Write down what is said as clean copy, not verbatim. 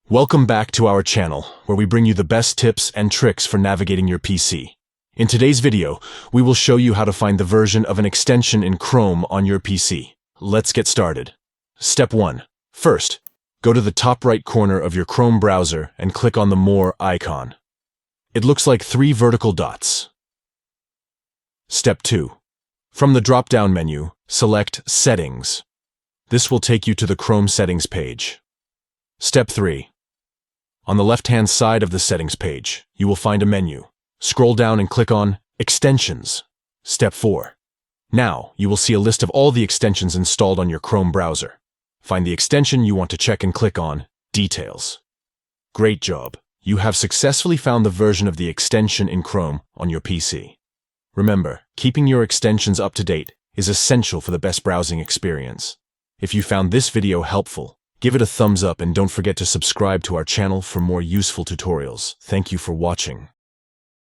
Welcome back to our channel, where we bring you the best tips and tricks for navigating your PC. In today's video, we will show you how to find the version of an extension in Chrome on your PC. Let's get started. Step 1. First, go to the top right corner of your Chrome browser and click on the More icon. It looks like 3 vertical dots. Step 2. From the drop-down menu, select Settings. This will take you to the Chrome Settings page. Step 3. On the left-hand side of the Settings page, you will find a menu. Scroll down and click on Extensions. Step 4. Now, you will see a list of all the extensions installed on your Chrome browser. Find the extension you want to check and click on Details. Great job! You have successfully found the version of the extension in Chrome on your PC. Remember, keeping your extensions up to date is essential for the best browsing experience. If you found this video helpful, give it a thumbs up and don't forget to subscribe to our channel for more useful tutorials. Thank you for watching.